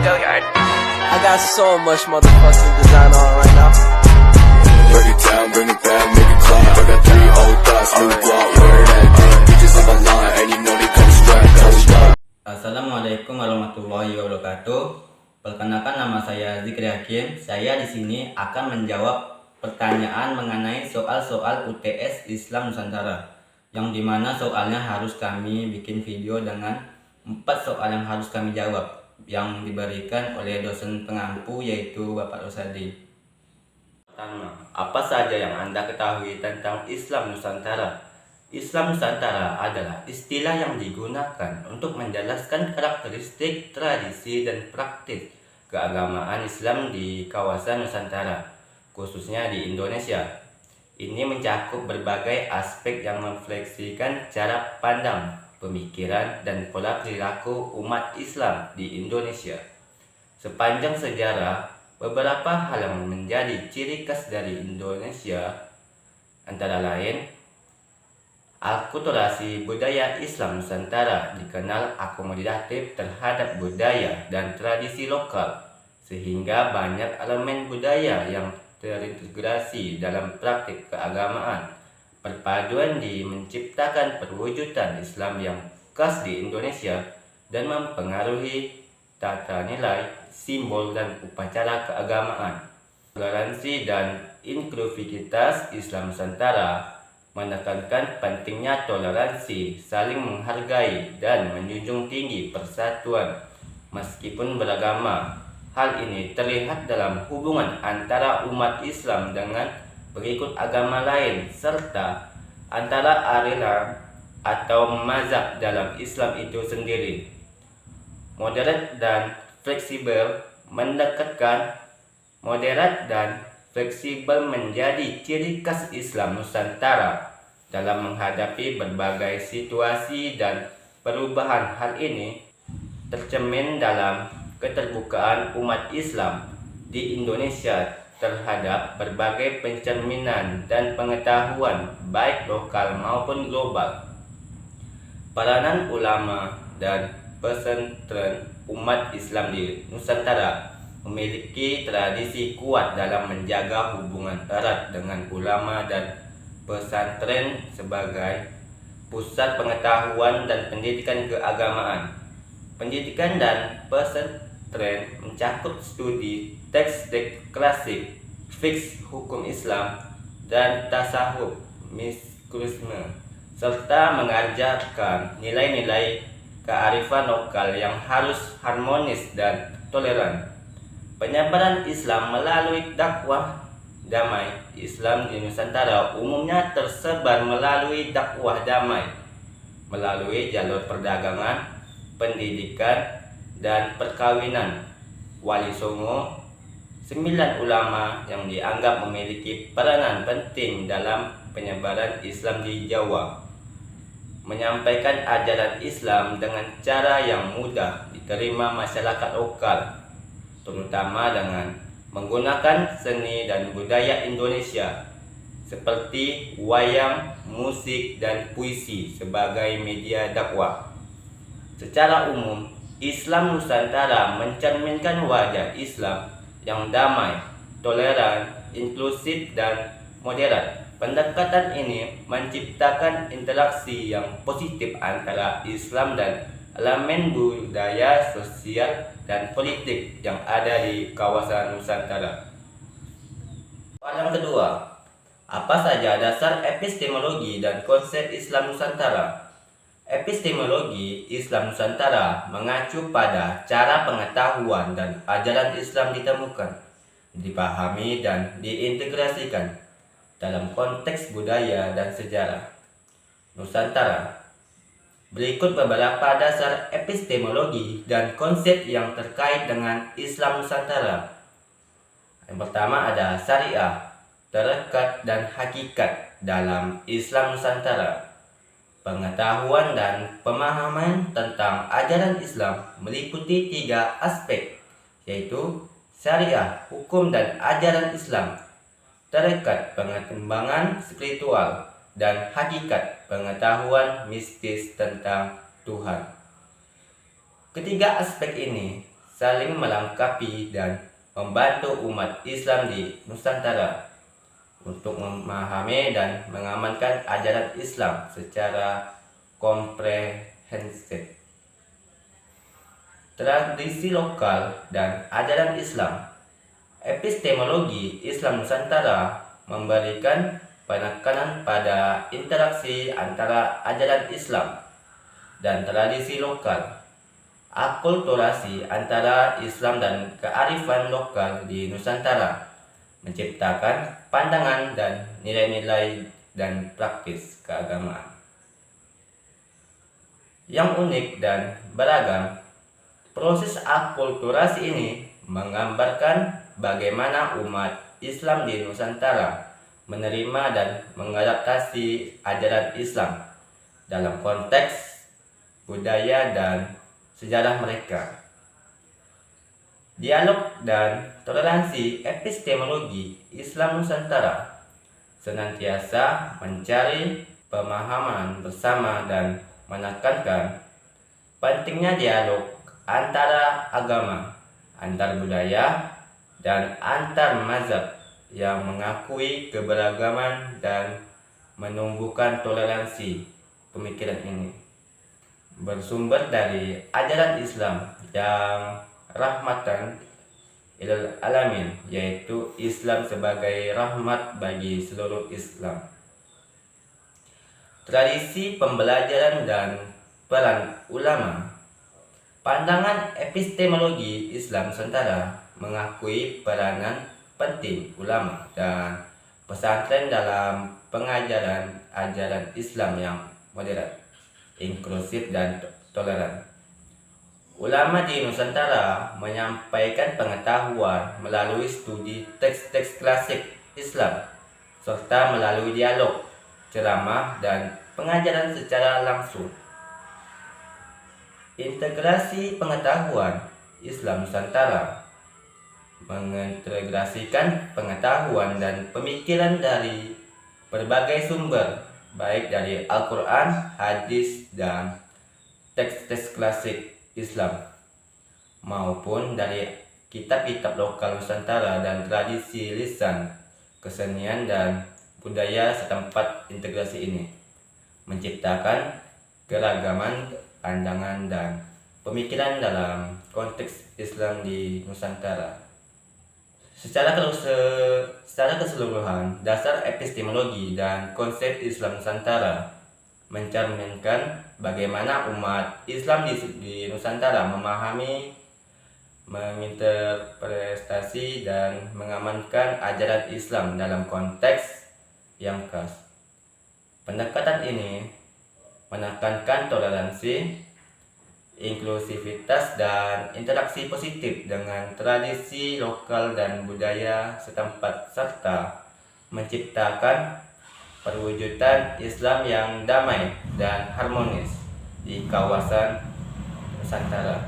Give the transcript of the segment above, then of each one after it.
Go yard. I got so much motherfucking design on right now. Break it down, bring it back, make it clap. I got 3 old thoughts, new block, where that thing. Bitches on my line, and you know they come strapped. Hold up. Assalamualaikum warahmatullahi wabarakatuh. Perkenalkan, nama saya Zikri Hakim. Saya di sini akan menjawab pertanyaan mengenai soal-soal UTS Islam Nusantara, yang dimana soalnya harus kami bikin video dengan 4 soal yang harus kami jawab, yang diberikan oleh dosen pengampu yaitu Bapak Rosadi. Pertama, apa saja yang Anda ketahui tentang Islam Nusantara? Islam Nusantara adalah istilah yang digunakan untuk menjelaskan karakteristik, tradisi, dan praktik keagamaan Islam di kawasan Nusantara, khususnya di Indonesia. Ini mencakup berbagai aspek yang merefleksikan cara pandang, pemikiran, dan pola perilaku umat Islam di Indonesia. Sepanjang sejarah, beberapa hal yang menjadi ciri khas dari Indonesia antara lain: akulturasi budaya Islam Nusantara dikenal akomodatif terhadap budaya dan tradisi lokal, sehingga banyak elemen budaya yang terintegrasi dalam praktik keagamaan. Perpaduan di menciptakan perwujudan Islam yang khas di Indonesia dan mempengaruhi tata nilai, simbol, dan upacara keagamaan. Toleransi dan inklusivitas Islam Nusantara menekankan pentingnya toleransi, saling menghargai, dan menjunjung tinggi persatuan meskipun beragama. Hal ini terlihat dalam hubungan antara umat Islam dengan pengikut agama lain, serta antara aliran atau mazhab dalam Islam itu sendiri. Moderat dan fleksibel menjadi ciri khas Islam Nusantara dalam menghadapi berbagai situasi dan perubahan. Hal ini tercermin dalam keterbukaan umat Islam di Indonesia terhadap berbagai pencerminan dan pengetahuan baik lokal maupun global. Peranan ulama dan pesantren umat Islam di Nusantara memiliki tradisi kuat dalam menjaga hubungan erat dengan ulama dan pesantren sebagai pusat pengetahuan dan pendidikan keagamaan. Pendidikan dan pesantren mencakup studi teks-teks klasik, fiqh, hukum Islam, dan tasawuf, misticisme, serta mengajarkan nilai-nilai kearifan lokal yang harus harmonis dan toleran. Penyebaran Islam melalui dakwah damai. Islam di Nusantara umumnya tersebar melalui dakwah damai, melalui jalur perdagangan, pendidikan, dan perkawinan. Wali Songo, 9 ulama yang dianggap memiliki peranan penting dalam penyebaran Islam di Jawa, menyampaikan ajaran Islam dengan cara yang mudah diterima masyarakat lokal, terutama dengan menggunakan seni dan budaya Indonesia seperti wayang, musik, dan puisi sebagai media dakwah. Secara umum, Islam Nusantara mencerminkan wajah Islam yang damai, toleran, inklusif, dan moderat. Pendekatan ini menciptakan interaksi yang positif antara Islam dan elemen budaya, sosial, dan politik yang ada di kawasan Nusantara. Soal yang kedua, apa saja dasar epistemologi dan konsep Islam Nusantara? Epistemologi Islam Nusantara mengacu pada cara pengetahuan dan ajaran Islam ditemukan, dipahami, dan diintegrasikan dalam konteks budaya dan sejarah Nusantara. Berikut beberapa dasar epistemologi dan konsep yang terkait dengan Islam Nusantara. Yang pertama ada syariah, tarekat, dan hakikat dalam Islam Nusantara. Pengetahuan dan pemahaman tentang ajaran Islam meliputi 3 aspek, yaitu syariah, hukum dan ajaran Islam; tarekat, pengembangan spiritual; dan hakikat, pengetahuan mistis tentang Tuhan. Ketiga aspek ini saling melengkapi dan membantu umat Islam di Nusantara untuk memahami dan mengamankan ajaran Islam secara komprehensif. Tradisi lokal dan ajaran Islam. Epistemologi Islam Nusantara memberikan penekanan pada interaksi antara ajaran Islam dan tradisi lokal. Akulturasi antara Islam dan kearifan lokal di Nusantara menciptakan pandangan dan nilai-nilai dan praktis keagamaan yang unik dan beragam. Proses akulturasi ini menggambarkan bagaimana umat Islam di Nusantara menerima dan mengadaptasi ajaran Islam dalam konteks budaya dan sejarah mereka. Dialog dan toleransi epistemologi Islam Nusantara senantiasa mencari pemahaman bersama dan menekankan pentingnya dialog antara agama, antar budaya, dan antar mazhab yang mengakui keberagaman dan menumbuhkan toleransi. Pemikiran ini bersumber dari ajaran Islam yang rahmatan ilal alamin, yaitu Islam sebagai rahmat bagi seluruh Islam. Tradisi pembelajaran dan peran ulama. Pandangan epistemologi Islam Nusantara mengakui peranan penting ulama dan pesantren dalam pengajaran ajaran Islam yang moderat, inklusif, dan toleran. Ulama di Nusantara menyampaikan pengetahuan melalui studi teks-teks klasik Islam serta melalui dialog, ceramah, dan pengajaran secara langsung. Integrasi pengetahuan Islam Nusantara mengintegrasikan pengetahuan dan pemikiran dari berbagai sumber, baik dari Al-Quran, hadis, dan teks-teks klasik Islam, maupun dari kitab-kitab lokal Nusantara dan tradisi lisan, kesenian, dan budaya setempat. Integrasi ini menciptakan keragaman pandangan dan pemikiran dalam konteks Islam di Nusantara. Secara keseluruhan, dasar epistemologi dan konsep Islam Nusantara mencerminkan bagaimana umat Islam di Nusantara memahami, menginterpretasi, dan mengamankan ajaran Islam dalam konteks yang khas. Pendekatan ini menekankan toleransi, inklusivitas, dan interaksi positif dengan tradisi lokal dan budaya setempat, serta menciptakan perwujudan Islam yang damai dan harmonis di kawasan Nusantara.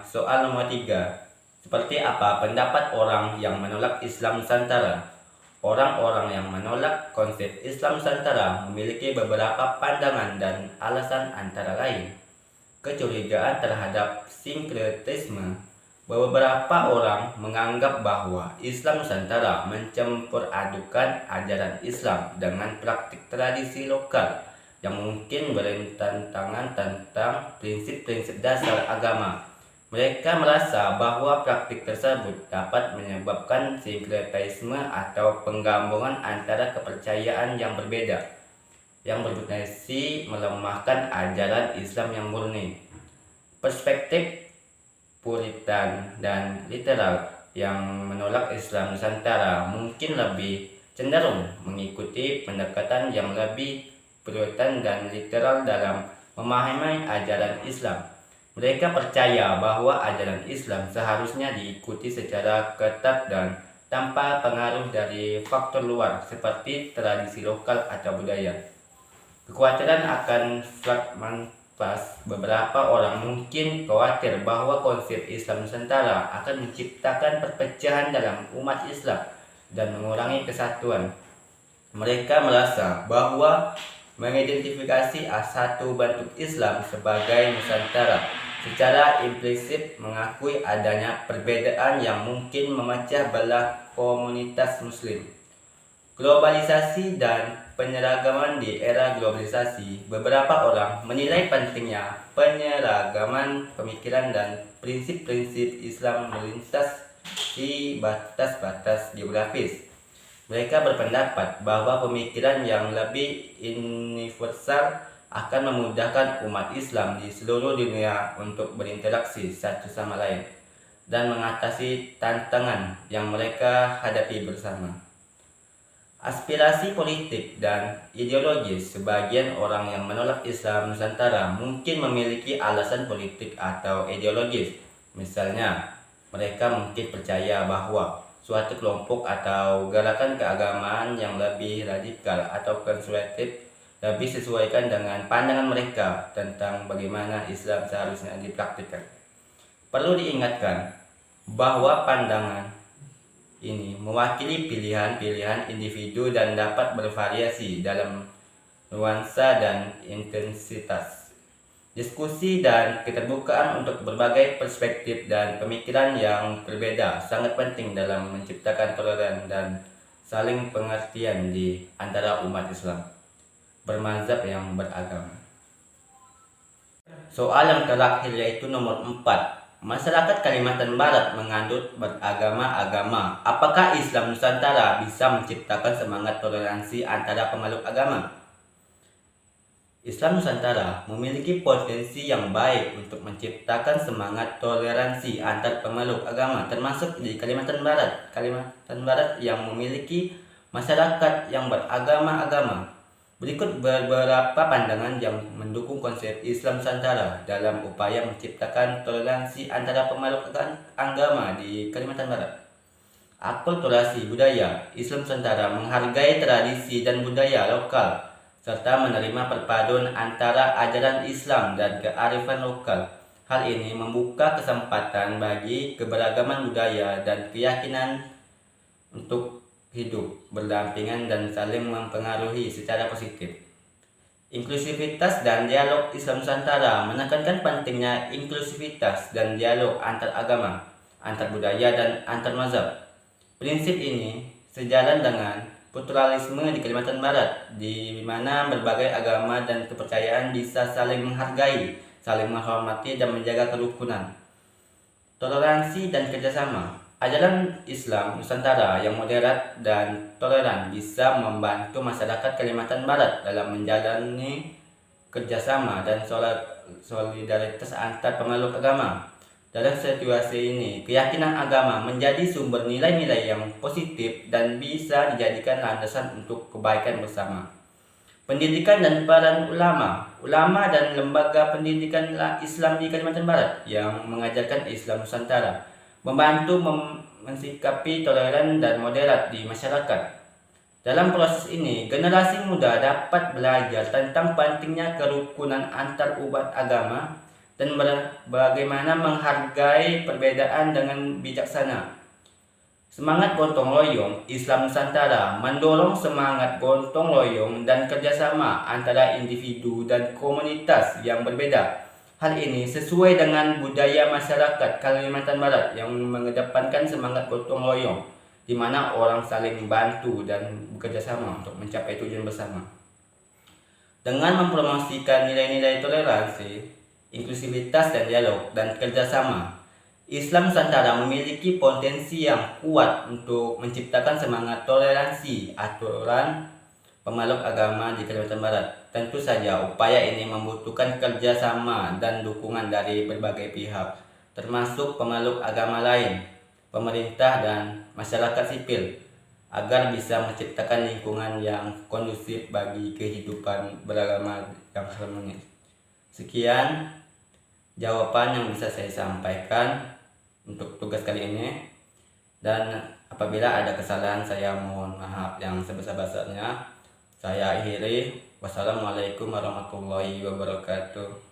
Soal nomor 3. Seperti apa pendapat orang yang menolak Islam Nusantara? Orang-orang yang menolak konsep Islam Nusantara memiliki beberapa pandangan dan alasan, antara lain kecurigaan terhadap sinkretisme. Beberapa orang menganggap bahwa Islam Nusantara mencampur adukan ajaran Islam dengan praktik tradisi lokal yang mungkin bertentangan tentang prinsip-prinsip dasar agama. Mereka merasa bahwa praktik tersebut dapat menyebabkan sinkretisme atau penggabungan antara kepercayaan yang berbeda, yang berpotensi melemahkan ajaran Islam yang murni. Perspektif Puritan dan literal yang menolak Islam Nusantara mungkin lebih cenderung mengikuti pendekatan yang lebih Puritan dan literal dalam memahami ajaran Islam. Mereka percaya bahwa ajaran Islam seharusnya diikuti secara ketat dan tanpa pengaruh dari faktor luar seperti tradisi lokal atau budaya. Kekhawatiran akan fragmentasi. Beberapa orang mungkin khawatir bahwa konsep Islam Nusantara akan menciptakan perpecahan dalam umat Islam dan mengurangi kesatuan. Mereka merasa bahwa mengidentifikasi satu bentuk Islam sebagai Nusantara secara implisit mengakui adanya perbedaan yang mungkin memecah belah komunitas muslim. Globalisasi dan penyeragaman. Di era globalisasi, beberapa orang menilai pentingnya penyeragaman pemikiran dan prinsip-prinsip Islam melintas di batas-batas geografis. Mereka berpendapat bahwa pemikiran yang lebih universal akan memudahkan umat Islam di seluruh dunia untuk berinteraksi satu sama lain dan mengatasi tantangan yang mereka hadapi bersama. Aspirasi politik dan ideologis. Sebagian orang yang menolak Islam Nusantara mungkin memiliki alasan politik atau ideologis. Misalnya, mereka mungkin percaya bahwa suatu kelompok atau gerakan keagamaan yang lebih radikal atau konservatif lebih sesuaikan dengan pandangan mereka tentang bagaimana Islam seharusnya dipraktikkan. Perlu diingatkan bahwa pandangan ini mewakili pilihan-pilihan individu dan dapat bervariasi dalam nuansa dan intensitas. Diskusi dan keterbukaan untuk berbagai perspektif dan pemikiran yang berbeda sangat penting dalam menciptakan toleransi dan saling pengertian di antara umat Islam bermazhab yang beragama. Soal yang terakhir yaitu nomor 4. Masyarakat Kalimantan Barat menganut beragama-agama. Apakah Islam Nusantara bisa menciptakan semangat toleransi antara pemeluk agama? Islam Nusantara memiliki potensi yang baik untuk menciptakan semangat toleransi antar pemeluk agama, termasuk di Kalimantan Barat. Kalimantan Barat yang memiliki masyarakat yang beragama-agama. Berikut beberapa pandangan yang mendukung konsep Islam Nusantara dalam upaya menciptakan toleransi antara pemeluk agama di Kalimantan Barat. Akulturasi budaya. Islam Nusantara menghargai tradisi dan budaya lokal serta menerima perpaduan antara ajaran Islam dan kearifan lokal. Hal ini membuka kesempatan bagi keberagaman budaya dan keyakinan untuk hidup berdampingan dan saling mempengaruhi secara positif. Inklusivitas dan dialog. Islam Nusantara menekankan pentingnya inklusivitas dan dialog antar agama, antar budaya, dan antar mazhab. Prinsip ini sejalan dengan pluralisme di Kalimantan Barat, di mana berbagai agama dan kepercayaan bisa saling menghargai, saling menghormati, dan menjaga kerukunan. Toleransi dan kerjasama. Ajaran Islam Nusantara yang moderat dan toleran bisa membantu masyarakat Kalimantan Barat dalam menjalani kerjasama dan solidaritas antar pemeluk agama. Dalam situasi ini, keyakinan agama menjadi sumber nilai-nilai yang positif dan bisa dijadikan landasan untuk kebaikan bersama. Pendidikan dan peran ulama. Ulama dan lembaga pendidikan Islam di Kalimantan Barat yang mengajarkan Islam Nusantara membantu mensikapi toleran dan moderat di masyarakat. Dalam proses ini, generasi muda dapat belajar tentang pentingnya kerukunan antar umat agama dan bagaimana menghargai perbedaan dengan bijaksana. Semangat gotong royong. Islam Nusantara mendorong semangat gotong royong dan kerjasama antara individu dan komunitas yang berbeda. Hal ini sesuai dengan budaya masyarakat Kalimantan Barat yang mengedepankan semangat gotong royong, di mana orang saling membantu dan bekerja sama untuk mencapai tujuan bersama. Dengan mempromosikan nilai-nilai toleransi, inklusivitas dan dialog dan kerjasama, Islam Nusantara memiliki potensi yang kuat untuk menciptakan semangat toleransi aturan pemeluk agama di Kalimantan Barat. Tentu saja upaya ini membutuhkan kerjasama dan dukungan dari berbagai pihak, termasuk pemeluk agama lain, pemerintah, dan masyarakat sipil, agar bisa menciptakan lingkungan yang kondusif bagi kehidupan beragama yang harmonis. Sekian jawaban yang bisa saya sampaikan untuk tugas kali ini, dan apabila ada kesalahan saya mohon maaf yang sebesar-besarnya. Saya akhiri. Wassalamualaikum warahmatullahi wabarakatuh.